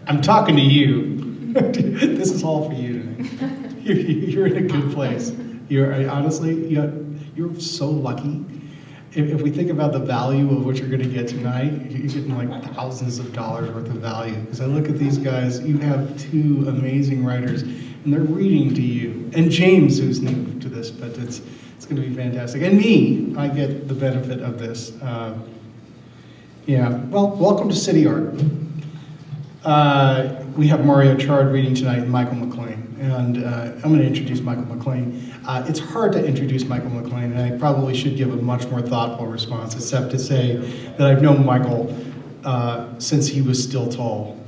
I'm talking to you. This is all for you tonight. You're in a good place. Honestly, you're so lucky. If we think about the value of what you're going to get tonight, you're getting like thousands of dollars worth of value. Because I look at these guys, you have two amazing writers, and they're reading to you. And James, who's new to this, but it's going to be fantastic. And me, I get the benefit of this. Well, welcome to City Art. We have Mario Chard reading tonight and Michael McLane. And I'm going to introduce Michael McLane. It's hard to introduce Michael McLane, and I probably should give a much more thoughtful response, except to say that I've known Michael since he was still tall.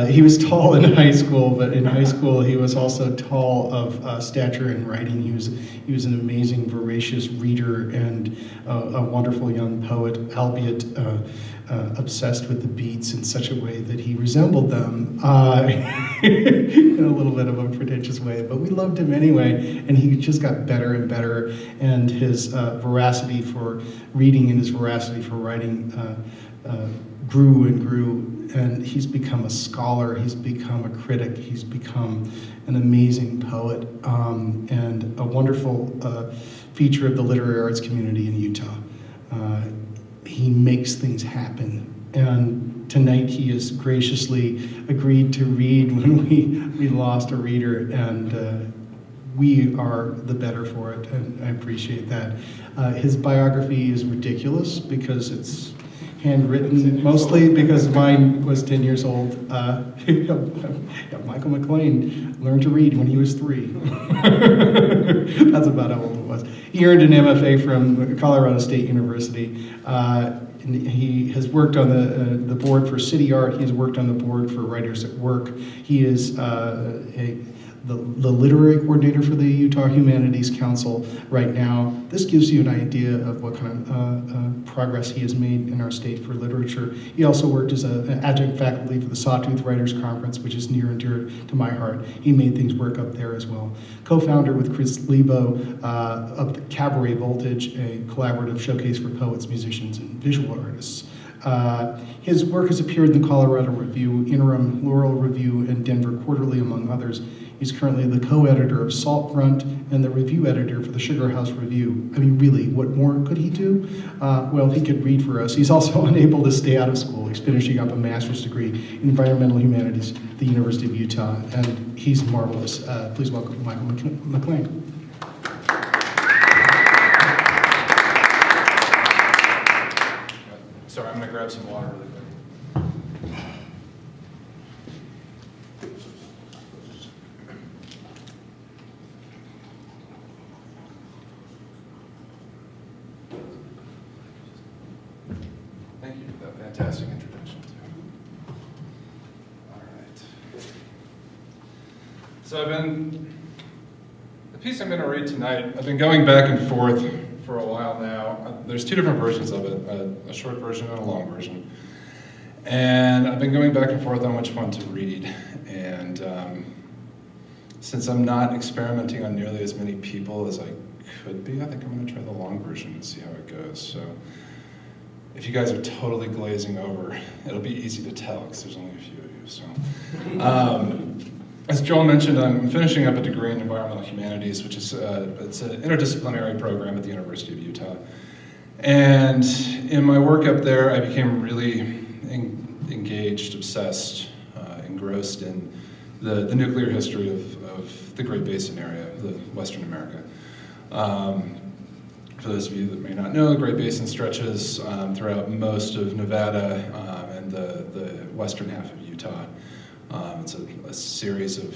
He was tall in high school, but in high school he was also tall of stature and writing. He was an amazing, voracious reader and a wonderful young poet, albeit obsessed with the beats in such a way that he resembled them in a little bit of a pretentious way. But we loved him anyway, and he just got better and better, and his veracity for reading and his veracity for writing grew and grew. And he's become a scholar, he's become a critic, he's become an amazing poet, and a wonderful feature of the literary arts community in Utah. He makes things happen. And tonight he has graciously agreed to read when we lost a reader, and we are the better for it, and I appreciate that. His biography is ridiculous because it's handwritten, mostly because mine was 10 years old. Michael McLane learned to read when he was 3. That's about how old it was. He earned an MFA from Colorado State University. And he has worked on the board for City Art. He's worked on the board for Writers at Work. He is the literary coordinator for the Utah Humanities Council right now. This gives you an idea of what kind of progress he has made in our state for literature. He also worked as an adjunct faculty for the Sawtooth Writers Conference, which is near and dear to my heart. He made things work up there as well. Co-founder with Chris Lebo of the Cabaret Voltage, a collaborative showcase for poets, musicians, and visual artists. His work has appeared in the Colorado Review, Interim, Laurel Review, and Denver Quarterly, among others. He's currently the co-editor of Saltfront and the review editor for the Sugar House Review. I mean, really, what more could he do? Well, he could read for us. He's also unable to stay out of school. He's finishing up a master's degree in environmental humanities at the University of Utah, and he's marvelous. Please welcome Michael McLane. Sorry, I'm going to grab some water really quick. Thank you for that fantastic introduction. All right. So the piece I'm going to read tonight, I've been going back and forth for a while now. There's 2 different versions of it, a short version and a long version. And I've been going back and forth on which one to read. And since I'm not experimenting on nearly as many people as I could be, I think I'm going to try the long version and see how it goes. So if you guys are totally glazing over, it'll be easy to tell because there's only a few of you. So, as Joel mentioned, I'm finishing up a degree in environmental humanities, which is it's an interdisciplinary program at the University of Utah. And in my work up there, I became really engaged, obsessed, engrossed in the nuclear history of the Great Basin area, the Western America. For those of you that may not know, the Great Basin stretches throughout most of Nevada and the western half of Utah. It's a series of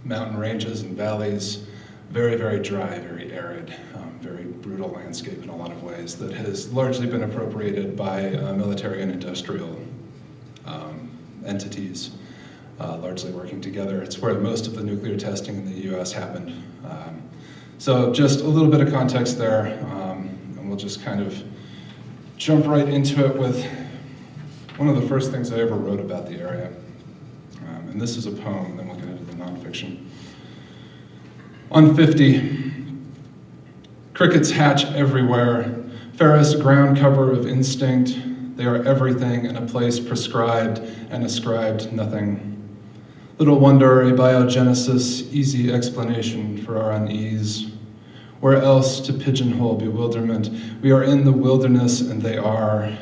mountain ranges and valleys, very, very dry, very arid, very brutal landscape in a lot of ways that has largely been appropriated by military and industrial entities, largely working together. It's where most of the nuclear testing in the US happened. So just a little bit of context there, and we'll just kind of jump right into it with one of the first things I ever wrote about the area. And this is a poem, and then we'll get into the nonfiction. On 50, crickets hatch everywhere, fairest ground cover of instinct, They are everything in a place prescribed and ascribed nothing. Little wonder a biogenesis, easy explanation for our unease. Where else to pigeonhole bewilderment? We are in the wilderness and they are.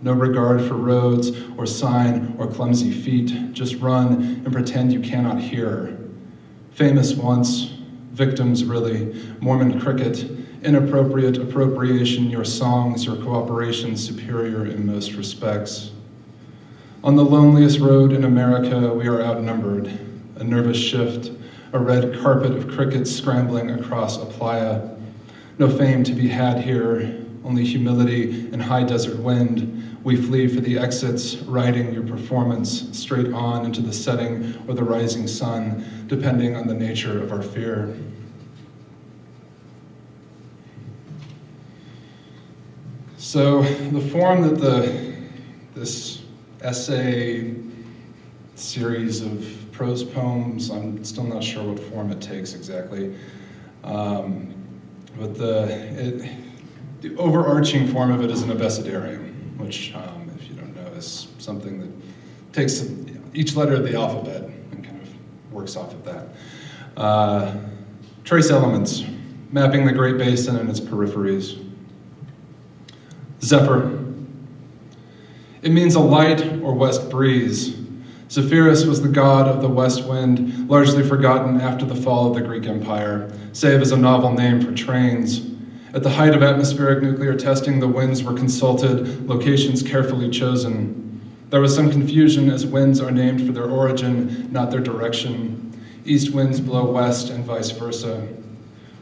No regard for roads or sign or clumsy feet. Just run and pretend you cannot hear. Famous once, victims really, Mormon cricket, inappropriate appropriation, your songs, your cooperation superior in most respects. On the loneliest road in America, we are outnumbered. A nervous shift, a red carpet of crickets scrambling across a playa. No fame to be had here, only humility and high desert wind. We flee for the exits, riding your performance straight on into the setting or the rising sun, depending on the nature of our fear. So the form that this essay series of prose poems, I'm still not sure what form it takes exactly, but the overarching form of it is an abecedarium, which, if you don't know, is something that takes each letter of the alphabet and kind of works off of that. Trace elements, mapping the Great Basin and its peripheries. Zephyr. It means a light or west breeze. Zephyrus was the god of the west wind, largely forgotten after the fall of the Greek Empire, save as a novel name for trains. At the height of atmospheric nuclear testing, the winds were consulted, locations carefully chosen. There was some confusion as winds are named for their origin, not their direction. East winds blow west and vice versa.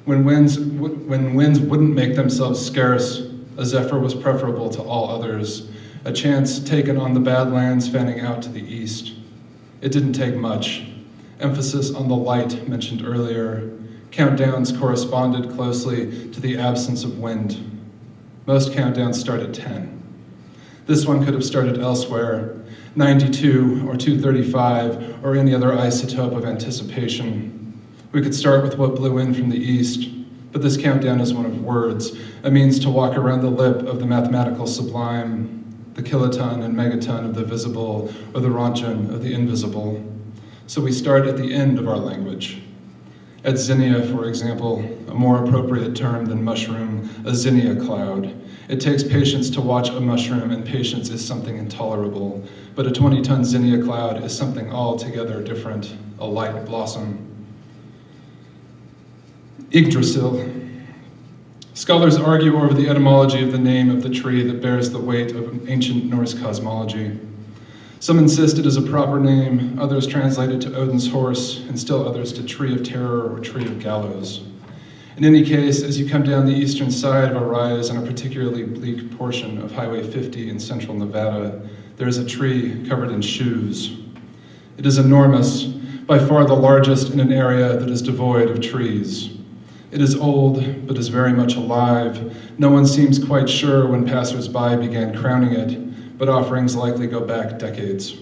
When winds wouldn't make themselves scarce, a zephyr was preferable to all others, a chance taken on the badlands fanning out to the east. It didn't take much. Emphasis on the light mentioned earlier. Countdowns corresponded closely to the absence of wind. Most countdowns start at 10. This one could have started elsewhere, 92 or 235 or any other isotope of anticipation. We could start with what blew in from the east, but this countdown is one of words, a means to walk around the lip of the mathematical sublime, the kiloton and megaton of the visible or the Rontgen of the invisible. So we start at the end of our language. At zinnia, for example, a more appropriate term than mushroom, a zinnia cloud. It takes patience to watch a mushroom, and patience is something intolerable. But a 20-ton zinnia cloud is something altogether different, a light blossom. Yggdrasil. Scholars argue over the etymology of the name of the tree that bears the weight of ancient Norse cosmology. Some insist it is a proper name, others translate it to Odin's horse, and still others to tree of terror or tree of gallows. In any case, as you come down the eastern side of a rise on a particularly bleak portion of Highway 50 in central Nevada, there is a tree covered in shoes. It is enormous, by far the largest in an area that is devoid of trees. It is old, but is very much alive. No one seems quite sure when passers-by began crowning it, but offerings likely go back decades.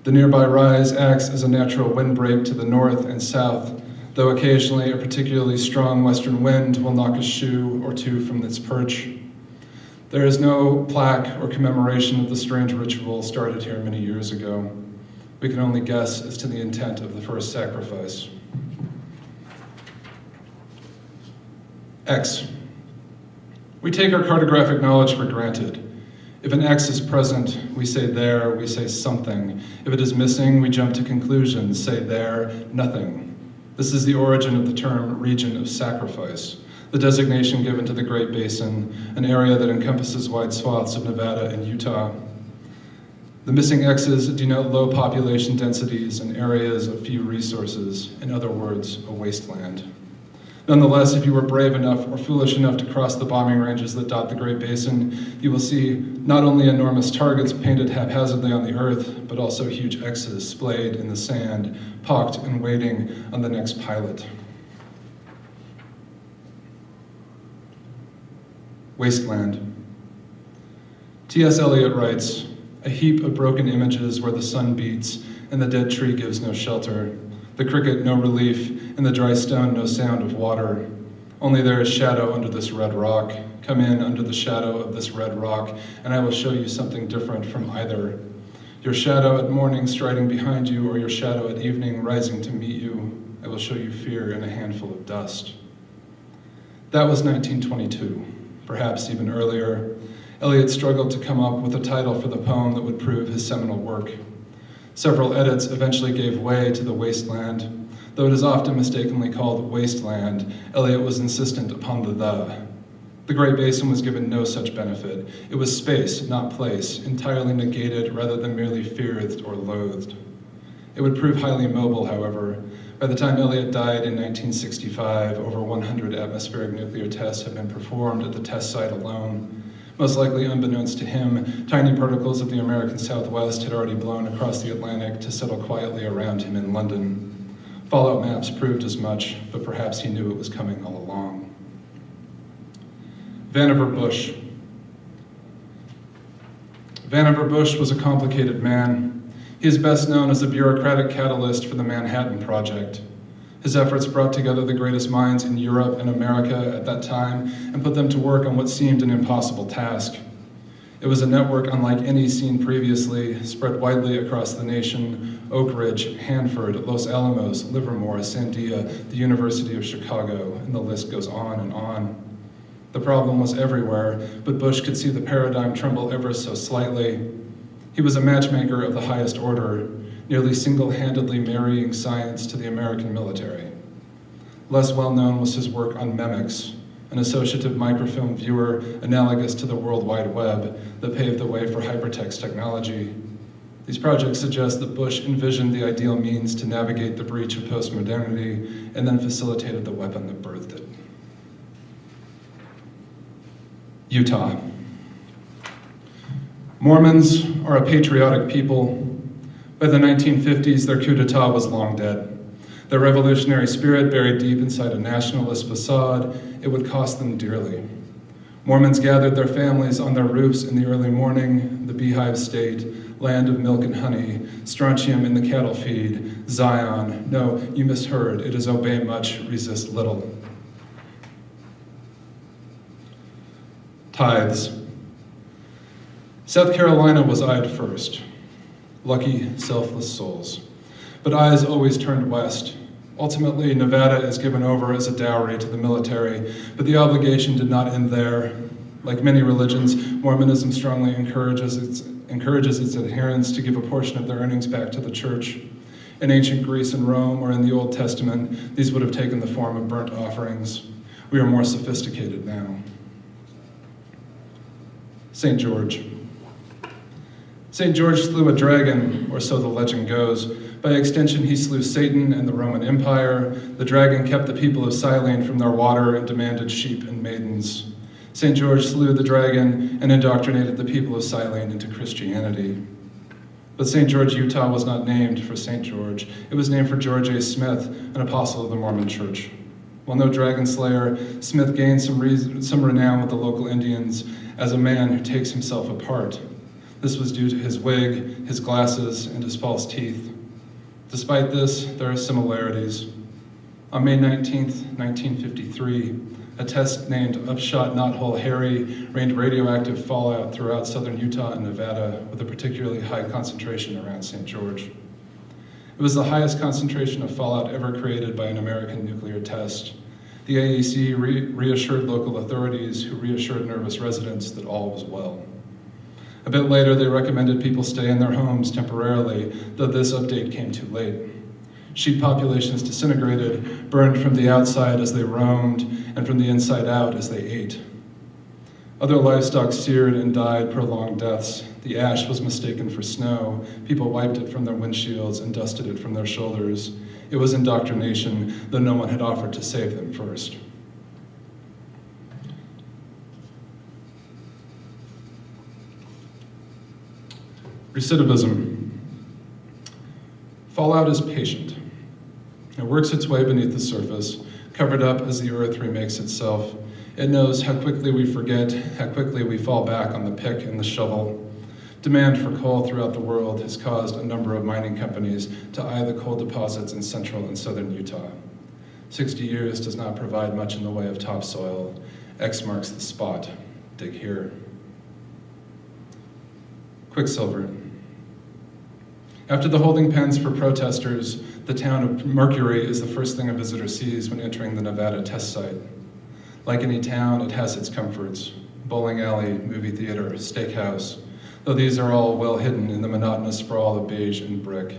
The nearby rise acts as a natural windbreak to the north and south, though occasionally a particularly strong western wind will knock a shoe or two from its perch. There is no plaque or commemoration of the strange ritual started here many years ago. We can only guess as to the intent of the first sacrifice. X. We take our cartographic knowledge for granted. If an X is present, we say there, we say something. If it is missing, we jump to conclusions, say there, nothing. This is the origin of the term region of sacrifice, the designation given to the Great Basin, an area that encompasses wide swaths of Nevada and Utah. The missing X's denote low population densities and areas of few resources, in other words, a wasteland. Nonetheless, if you were brave enough or foolish enough to cross the bombing ranges that dot the Great Basin, you will see not only enormous targets painted haphazardly on the earth, but also huge X's splayed in the sand, pocked and waiting on the next pilot. Wasteland. T.S. Eliot writes, "A heap of broken images where the sun beats and the dead tree gives no shelter. The cricket, no relief, and the dry stone, no sound of water. Only there is shadow under this red rock. Come in under the shadow of this red rock, and I will show you something different from either. Your shadow at morning striding behind you, or your shadow at evening rising to meet you. I will show you fear in a handful of dust. That was 1922, perhaps even earlier. Eliot struggled to come up with a title for the poem that would prove his seminal work. Several edits eventually gave way to The Wasteland. Though it is often mistakenly called Wasteland, Eliot was insistent upon the. The Great Basin was given no such benefit. It was space, not place, entirely negated rather than merely feared or loathed. It would prove highly mobile, however. By the time Eliot died in 1965, over 100 atmospheric nuclear tests had been performed at the test site alone. Most likely unbeknownst to him, tiny particles of the American Southwest had already blown across the Atlantic to settle quietly around him in London. Fallout maps proved as much, but perhaps he knew it was coming all along. Vannevar Bush. Vannevar Bush was a complicated man. He is best known as a bureaucratic catalyst for the Manhattan Project. His efforts brought together the greatest minds in Europe and America at that time and put them to work on what seemed an impossible task. It was a network unlike any seen previously, spread widely across the nation: Oak Ridge, Hanford, Los Alamos, Livermore, Sandia, the University of Chicago, and the list goes on and on. The problem was everywhere, but Bush could see the paradigm tremble ever so slightly. He was a matchmaker of the highest order, nearly single-handedly marrying science to the American military. Less well-known was his work on MEMIX, an associative microfilm viewer analogous to the World Wide Web that paved the way for hypertext technology. These projects suggest that Bush envisioned the ideal means to navigate the breach of postmodernity and then facilitated the weapon that birthed it. Utah. Mormons are a patriotic people. By the 1950s, their coup d'etat was long dead. Their revolutionary spirit buried deep inside a nationalist facade, it would cost them dearly. Mormons gathered their families on their roofs in the early morning, the Beehive State, land of milk and honey, strontium in the cattle feed, Zion. No, you misheard, it is obey much, resist little. Tithes. South Carolina was eyed first. Lucky, selfless souls. But eyes always turned west. Ultimately, Nevada is given over as a dowry to the military, but the obligation did not end there. Like many religions, Mormonism strongly encourages its adherents to give a portion of their earnings back to the church. In ancient Greece and Rome, or in the Old Testament, these would have taken the form of burnt offerings. We are more sophisticated now. St. George. St. George slew a dragon, or so the legend goes. By extension, he slew Satan and the Roman Empire. The dragon kept the people of Cylene from their water and demanded sheep and maidens. St. George slew the dragon and indoctrinated the people of Cylene into Christianity. But St. George, Utah was not named for St. George. It was named for George A. Smith, an apostle of the Mormon Church. While no dragon slayer, Smith gained some renown with the local Indians as a man who takes himself apart. This was due to his wig, his glasses, and his false teeth. Despite this, there are similarities. On May 19th, 1953, a test named Upshot Knothole Harry rained radioactive fallout throughout southern Utah and Nevada with a particularly high concentration around St. George. It was the highest concentration of fallout ever created by an American nuclear test. The AEC reassured local authorities, who reassured nervous residents that all was well. A bit later, they recommended people stay in their homes temporarily, though this update came too late. Sheep populations disintegrated, burned from the outside as they roamed, and from the inside out as they ate. Other livestock seared and died prolonged deaths. The ash was mistaken for snow. People wiped it from their windshields and dusted it from their shoulders. It was indoctrination, though no one had offered to save them first. Recidivism. Fallout is patient. It works its way beneath the surface, covered up as the earth remakes itself. It knows how quickly we forget, how quickly we fall back on the pick and the shovel. Demand for coal throughout the world has caused a number of mining companies to eye the coal deposits in central and southern Utah. 60 years does not provide much in the way of topsoil. X marks the spot. Dig here. Quicksilver. After the holding pens for protesters, the town of Mercury is the first thing a visitor sees when entering the Nevada test site. Like any town, it has its comforts: bowling alley, movie theater, steakhouse, though these are all well hidden in the monotonous sprawl of beige and brick.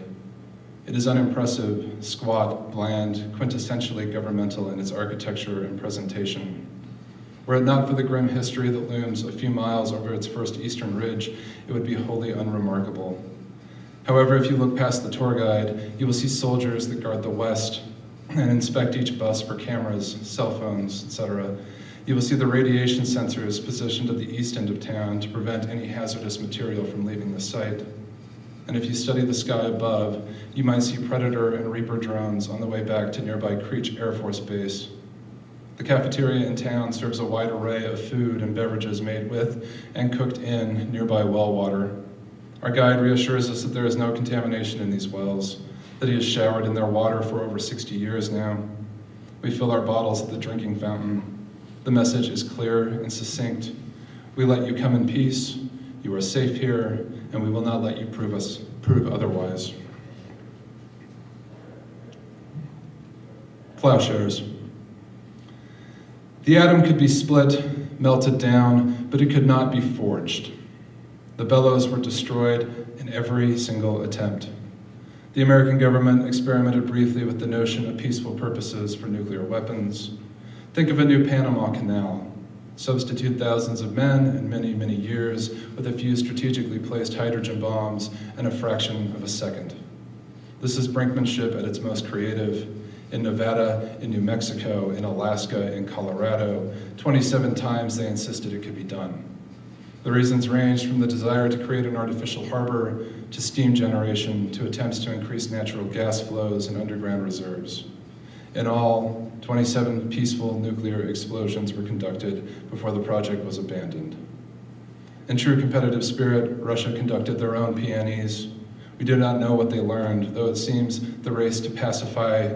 It is unimpressive, squat, bland, quintessentially governmental in its architecture and presentation. Were it not for the grim history that looms a few miles over its first eastern ridge, it would be wholly unremarkable. However, if you look past the tour guide, you will see soldiers that guard the west and inspect each bus for cameras, cell phones, etc. You will see the radiation sensors positioned at the east end of town to prevent any hazardous material from leaving the site. And if you study the sky above, you might see Predator and Reaper drones on the way back to nearby Creech Air Force Base. The cafeteria in town serves a wide array of food and beverages made with and cooked in nearby well water. Our guide reassures us that there is no contamination in these wells, that he has showered in their water for over 60 years now. We fill our bottles at the drinking fountain. The message is clear and succinct. We let you come in peace. You are safe here, and we will not let you prove otherwise. Plowshares. The atom could be split, melted down, but it could not be forged. The bellows were destroyed in every single attempt. The American government experimented briefly with the notion of peaceful purposes for nuclear weapons. Think of a new Panama Canal. Substitute thousands of men and many, many years with a few strategically placed hydrogen bombs in a fraction of a second. This is brinkmanship at its most creative. In Nevada, in New Mexico, in Alaska, in Colorado, 27 times they insisted it could be done. The reasons ranged from the desire to create an artificial harbor, to steam generation, to attempts to increase natural gas flows and underground reserves. In all, 27 peaceful nuclear explosions were conducted before the project was abandoned. In true competitive spirit, Russia conducted their own PNEs. We do not know what they learned, though it seems the race to pacify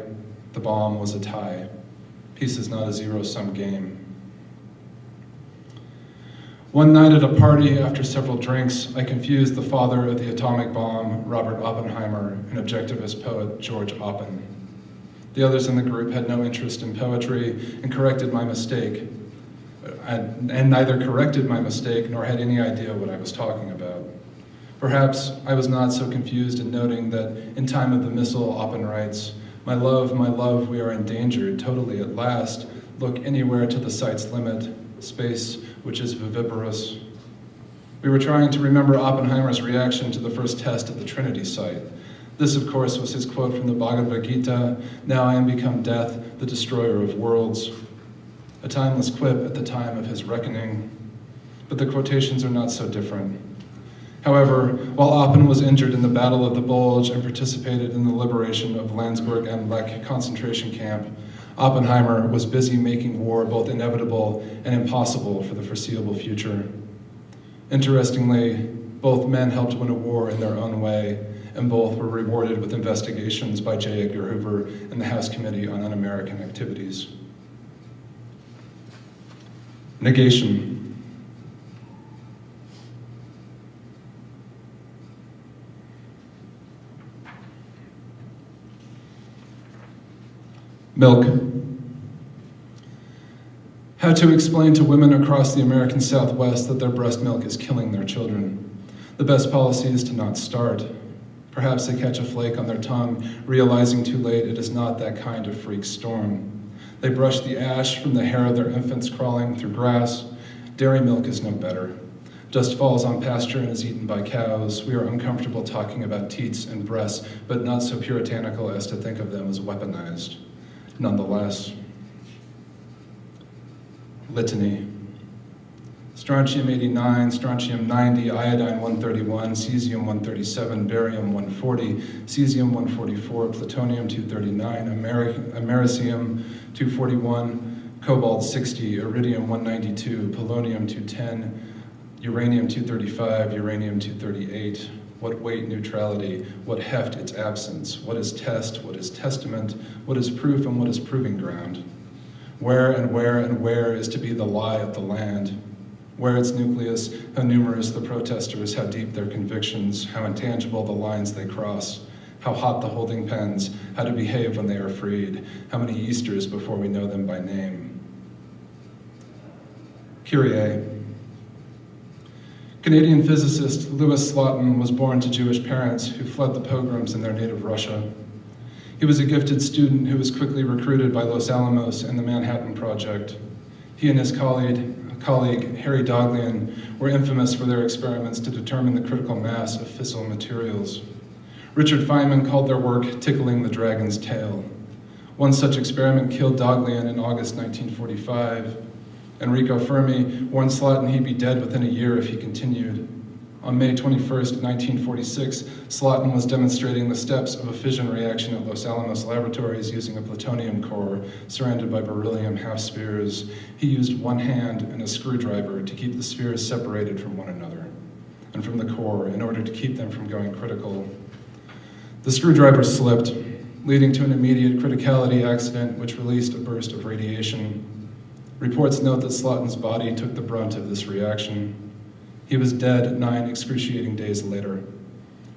the bomb was a tie. Peace is not a zero-sum game. One night at a party, after several drinks, I confused the father of the atomic bomb, Robert Oppenheimer, and objectivist poet George Oppen. The others in the group had no interest in poetry and corrected my mistake, and neither corrected my mistake nor had any idea what I was talking about. Perhaps I was not so confused in noting that in time of the missile, Oppen writes, my love, we are endangered totally at last. Look anywhere to the site's limit, space which is viviparous. We were trying to remember Oppenheimer's reaction to the first test at the Trinity site. This, of course, was his quote from the Bhagavad Gita, now I am become death, the destroyer of worlds. A timeless quip at the time of his reckoning. But the quotations are not so different. However, while Oppen was injured in the Battle of the Bulge and participated in the liberation of Landsberg and Lech concentration camp, Oppenheimer was busy making war both inevitable and impossible for the foreseeable future. Interestingly, both men helped win a war in their own way, and both were rewarded with investigations by J. Edgar Hoover and the House Committee on Un-American Activities. Negation. Milk. How to explain to women across the American Southwest that their breast milk is killing their children. The best policy is to not start. Perhaps they catch a flake on their tongue, realizing too late it is not that kind of freak storm. They brush the ash from the hair of their infants crawling through grass. Dairy milk is no better. Dust falls on pasture and is eaten by cows. We are uncomfortable talking about teats and breasts, but not so puritanical as to think of them as weaponized. Nonetheless, litany. Strontium 89, strontium 90, iodine 131, cesium 137, barium 140, cesium 144, plutonium 239, americium 241, cobalt 60, iridium 192, polonium 210, uranium 235, uranium 238, What weight neutrality? What heft its absence? What is test? What is testament? What is proof and what is proving ground? Where and where and where is to be the lie of the land? Where its nucleus, how numerous the protesters, how deep their convictions, how intangible the lines they cross, how hot the holding pens, how to behave when they are freed, how many Easters before we know them by name. Kyrie. Canadian physicist Louis Slotin was born to Jewish parents who fled the pogroms in their native Russia. He was a gifted student who was quickly recruited by Los Alamos and the Manhattan Project. He and his colleague Harry Daghlian were infamous for their experiments to determine the critical mass of fissile materials. Richard Feynman called their work tickling the dragon's tail. One such experiment killed Daghlian in August 1945. Enrico Fermi warned Slotin he'd be dead within a year if he continued. On May 21st, 1946, Slotin was demonstrating the steps of a fission reaction at Los Alamos Laboratories using a plutonium core surrounded by beryllium half-spheres. He used one hand and a screwdriver to keep the spheres separated from one another and from the core in order to keep them from going critical. The screwdriver slipped, leading to an immediate criticality accident which released a burst of radiation. Reports note that Slotin's body took the brunt of this reaction. He was dead 9 excruciating days later.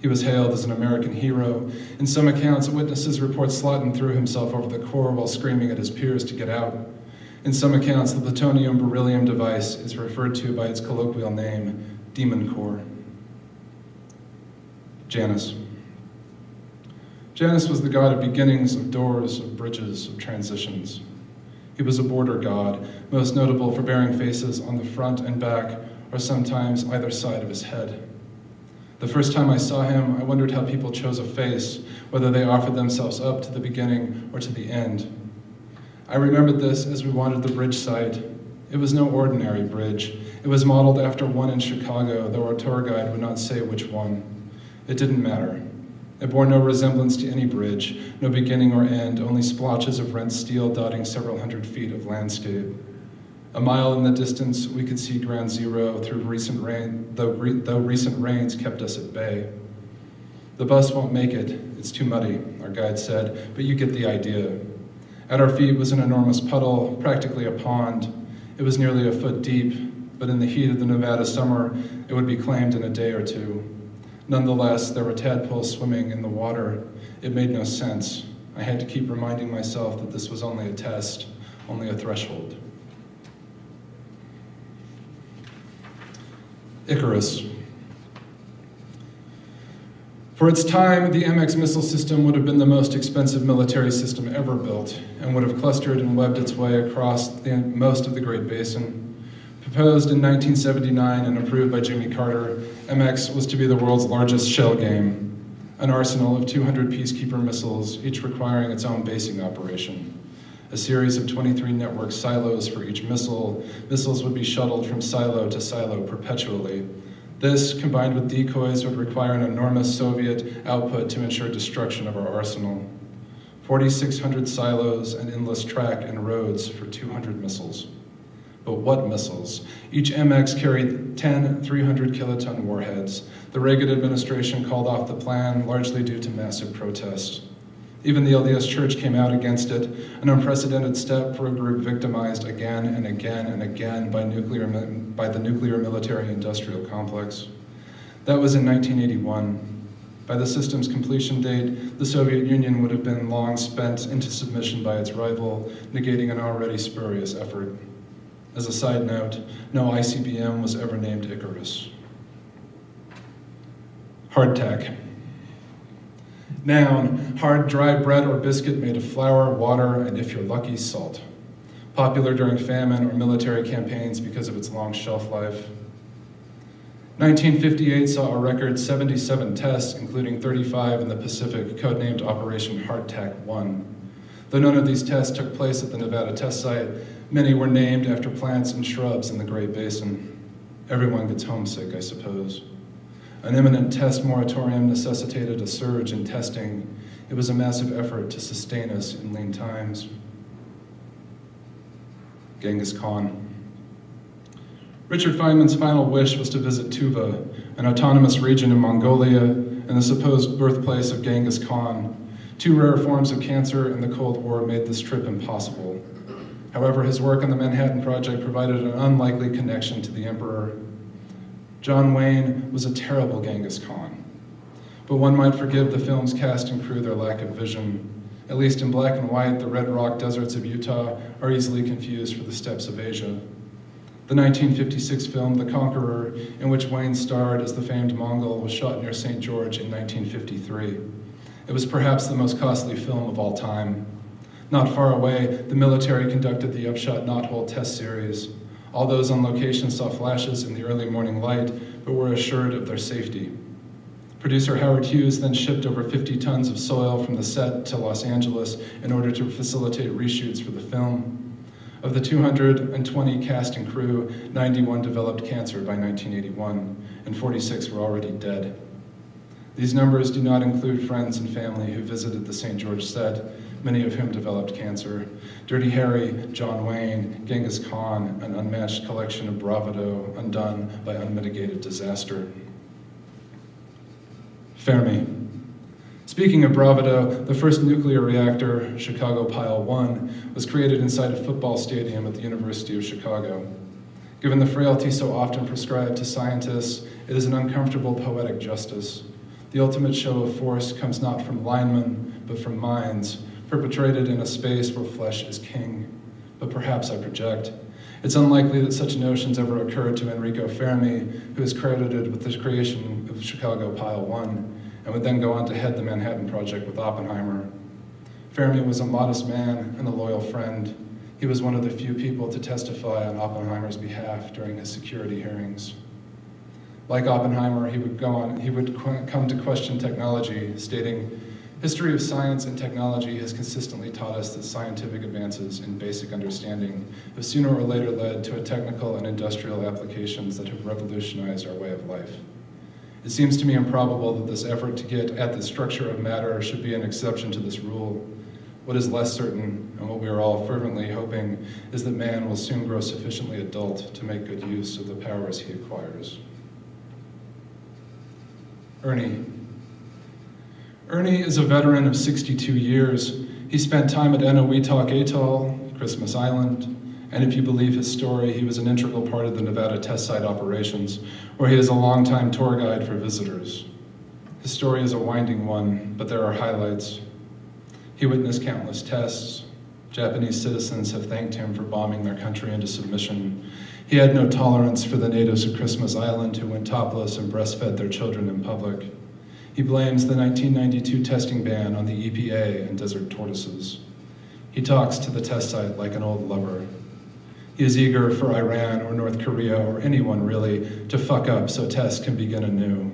He was hailed as an American hero. In some accounts, witnesses report Slotin threw himself over the core while screaming at his peers to get out. In some accounts, the plutonium-beryllium device is referred to by its colloquial name, Demon Core. Janus. Janus was the god of beginnings, of doors, of bridges, of transitions. He was a border god, most notable for bearing faces on the front and back, or sometimes either side of his head. The first time I saw him, I wondered how people chose a face, whether they offered themselves up to the beginning or to the end. I remembered this as we wandered the bridge site. It was no ordinary bridge. It was modeled after one in Chicago, though our tour guide would not say which one. It didn't matter. It bore no resemblance to any bridge, no beginning or end, only splotches of rent steel dotting several hundred feet of landscape. A mile in the distance, we could see ground zero through recent rain, though recent rains kept us at bay. The bus won't make it, it's too muddy, our guide said, but you get the idea. At our feet was an enormous puddle, practically a pond. It was nearly a foot deep, but in the heat of the Nevada summer, it would be claimed in a day or two. Nonetheless, there were tadpoles swimming in the water. It made no sense. I had to keep reminding myself that this was only a test, only a threshold. Icarus. For its time, the MX missile system would have been the most expensive military system ever built and would have clustered and webbed its way across most of the Great Basin. Proposed in 1979 and approved by Jimmy Carter, MX was to be the world's largest shell game, an arsenal of 200 peacekeeper missiles, each requiring its own basing operation. A series of 23 network silos for each missile. Missiles would be shuttled from silo to silo perpetually. This, combined with decoys, would require an enormous Soviet output to ensure destruction of our arsenal. 4,600 silos and endless track and roads for 200 missiles. But what missiles? Each MX carried 10 300-kiloton warheads. The Reagan administration called off the plan, largely due to massive protest. Even the LDS Church came out against it, an unprecedented step for a group victimized again and again and again by the nuclear military-industrial complex. That was in 1981. By the system's completion date, the Soviet Union would have been long spent into submission by its rival, negating an already spurious effort. As a side note, no ICBM was ever named Icarus. Hardtack. Noun, hard, dry bread or biscuit made of flour, water, and if you're lucky, salt. Popular during famine or military campaigns because of its long shelf life. 1958 saw a record 77 tests, including 35 in the Pacific, codenamed Operation Hardtack 1. Though none of these tests took place at the Nevada test site, many were named after plants and shrubs in the Great Basin. Everyone gets homesick, I suppose. An imminent test moratorium necessitated a surge in testing. It was a massive effort to sustain us in lean times. Genghis Khan. Richard Feynman's final wish was to visit Tuva, an autonomous region in Mongolia and the supposed birthplace of Genghis Khan. Two rare forms of cancer in the Cold War made this trip impossible. However, his work on the Manhattan Project provided an unlikely connection to the emperor. John Wayne was a terrible Genghis Khan, but one might forgive the film's cast and crew their lack of vision. At least in black and white, the red rock deserts of Utah are easily confused for the steppes of Asia. The 1956 film, The Conqueror, in which Wayne starred as the famed Mongol, was shot near St. George in 1953. It was perhaps the most costly film of all time. Not far away, the military conducted the upshot knothole test series. All those on location saw flashes in the early morning light, but were assured of their safety. Producer Howard Hughes then shipped over 50 tons of soil from the set to Los Angeles in order to facilitate reshoots for the film. Of the 220 cast and crew, 91 developed cancer by 1981, and 46 were already dead. These numbers do not include friends and family who visited the St. George set, many of whom developed cancer. Dirty Harry, John Wayne, Genghis Khan, an unmatched collection of bravado undone by unmitigated disaster. Fermi. Speaking of bravado, the first nuclear reactor, Chicago Pile 1, was created inside a football stadium at the University of Chicago. Given the frailty so often prescribed to scientists, it is an uncomfortable poetic justice. The ultimate show of force comes not from linemen, but from minds, perpetrated in a space where flesh is king. But perhaps I project. It's unlikely that such notions ever occurred to Enrico Fermi, who is credited with the creation of Chicago Pile 1, and would then go on to head the Manhattan Project with Oppenheimer. Fermi was a modest man and a loyal friend. He was one of the few people to testify on Oppenheimer's behalf during his security hearings. Like Oppenheimer, he would come to question technology, stating, "History of science and technology has consistently taught us that scientific advances in basic understanding have sooner or later led to a technical and industrial applications that have revolutionized our way of life. It seems to me improbable that this effort to get at the structure of matter should be an exception to this rule. What is less certain, and what we are all fervently hoping, is that man will soon grow sufficiently adult to make good use of the powers he acquires." Ernie. Ernie is a veteran of 62 years. He spent time at Enowetok Atoll, Christmas Island, and if you believe his story, he was an integral part of the Nevada test site operations, where he is a longtime tour guide for visitors. His story is a winding one, but there are highlights. He witnessed countless tests. Japanese citizens have thanked him for bombing their country into submission. He had no tolerance for the natives of Christmas Island who went topless and breastfed their children in public. He blames the 1992 testing ban on the EPA and desert tortoises. He talks to the test site like an old lover. He is eager for Iran or North Korea or anyone really to fuck up so tests can begin anew.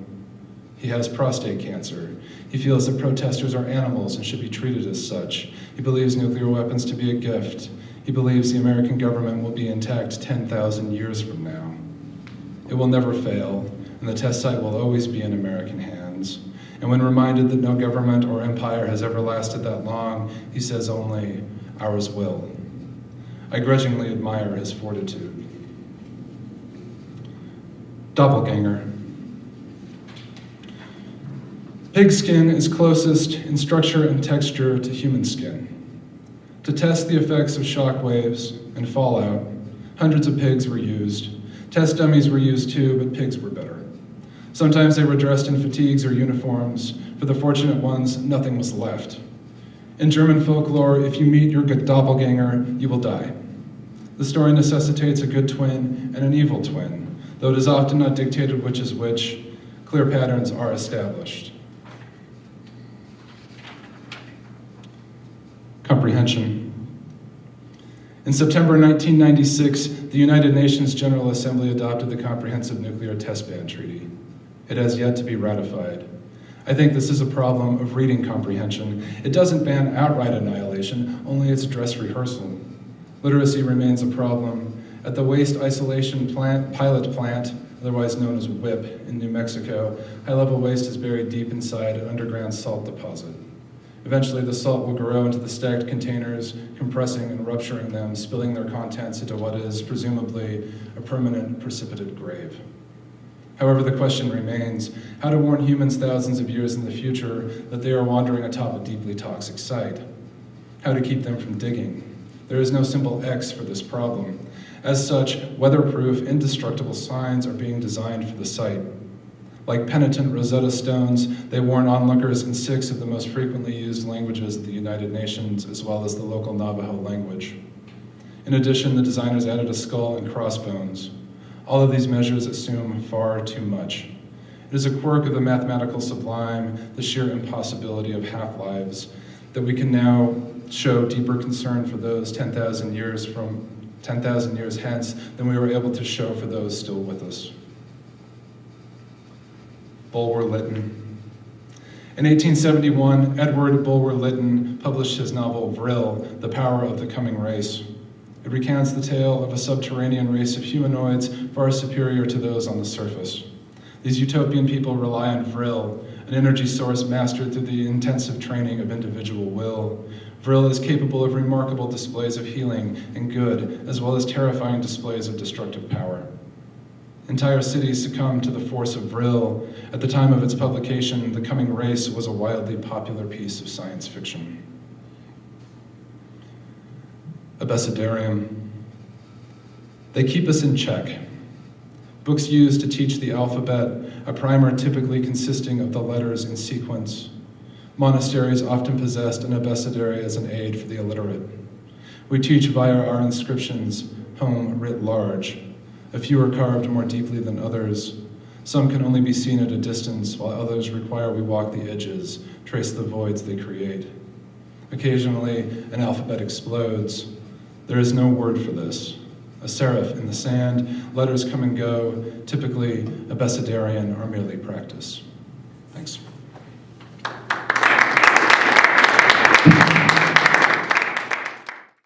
He has prostate cancer. He feels that protesters are animals and should be treated as such. He believes nuclear weapons to be a gift. He believes the American government will be intact 10,000 years from now. It will never fail, and the test site will always be in American hands. And when reminded that no government or empire has ever lasted that long, he says only, "Ours will." I grudgingly admire his fortitude. Doppelganger. Pig skin is closest in structure and texture to human skin. To test the effects of shock waves and fallout, hundreds of pigs were used. Test dummies were used too, but pigs were better. Sometimes they were dressed in fatigues or uniforms. For the fortunate ones, nothing was left. In German folklore, if you meet your doppelganger, you will die. The story necessitates a good twin and an evil twin, though it is often not dictated which is which. Clear patterns are established. Comprehension. In September 1996, the United Nations General Assembly adopted the Comprehensive Nuclear Test Ban Treaty. It has yet to be ratified. I think this is a problem of reading comprehension. It doesn't ban outright annihilation, only its dress rehearsal. Literacy remains a problem. At the Waste Isolation Pilot Plant, otherwise known as WIPP, in New Mexico, high-level waste is buried deep inside an underground salt deposit. Eventually, the salt will grow into the stacked containers, compressing and rupturing them, spilling their contents into what is, presumably, a permanent precipitate grave. However, the question remains, how to warn humans thousands of years in the future that they are wandering atop a deeply toxic site? How to keep them from digging? There is no simple X for this problem. As such, weatherproof, indestructible signs are being designed for the site. Like penitent Rosetta Stones, they warn onlookers in 6 of the most frequently used languages of the United Nations, as well as the local Navajo language. In addition, the designers added a skull and crossbones. All of these measures assume far too much. It is a quirk of the mathematical sublime, the sheer impossibility of half-lives, that we can now show deeper concern for those 10,000 years hence than we were able to show for those still with us. Bulwer-Lytton. In 1871, Edward Bulwer-Lytton published his novel Vril, The Power of the Coming Race. It recounts the tale of a subterranean race of humanoids far superior to those on the surface. These utopian people rely on Vril, an energy source mastered through the intensive training of individual will. Vril is capable of remarkable displays of healing and good, as well as terrifying displays of destructive power. Entire cities succumbed to the force of Vril. At the time of its publication, The Coming Race was a wildly popular piece of science fiction. Abecedarium. They keep us in check. Books used to teach the alphabet, a primer typically consisting of the letters in sequence. Monasteries often possessed an abecedary as an aid for the illiterate. We teach via our inscriptions, home writ large. A few are carved more deeply than others. Some can only be seen at a distance, while others require we walk the edges, trace the voids they create. Occasionally, an alphabet explodes. There is no word for this. A serif in the sand, letters come and go, typically abecedarian or merely practice. Thanks.